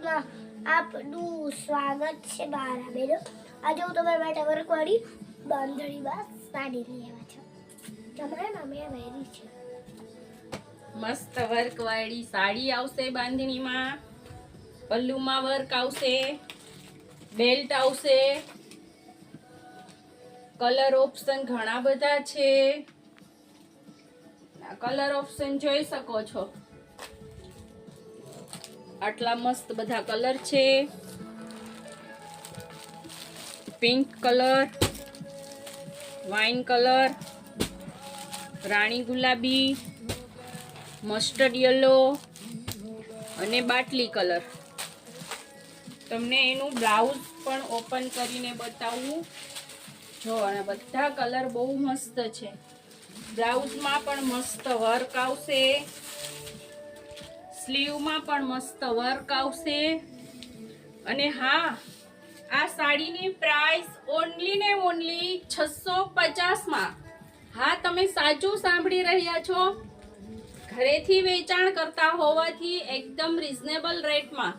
બ્લોગમાં આપનું સ્વાગત છે મારા બેનો। આજે હું તમારા માટે વર્કવાળી બાંધણીમાં સાડી લઈ આવ્યા છું। તમારા મમ્મીએ પહેરી છે। મસ્ત વર્ક વાળી સાડી આવશે બાંધણીમાં, પલ્લુમાં વર્ક આવશે, બેલ્ટ આવશે, કલર ઓપ્શન ઘણા બધા છે। કલર ઓપ્શન જોઈ શકો છો, આટલા મસ્ત બધા કલર છે। પિંક કલર, વાઇન કલર, રાણી ગુલાબી, મસ્ટર્ડ યલો અને બાટલી કલર। તમને એનું બ્લાઉઝ પણ ઓપન કરીને બતાવું જો, અને બધા કલર બહુ મસ્ત છે। બ્લાઉઝમાં પણ મસ્ત વર્ક આવશે, સ્લીવમાં પણ મસ્ત વર્ક આવશે। અને હા, આ સાડીની પ્રાઇસ ઓનલી ને ઓનલી 650 માં। હા, તમે સાચું સાંભળી રહ્યા છો, ઘરેથી વેચાણ કરતા હોવાથી એકદમ રીઝનેબલ રેટમાં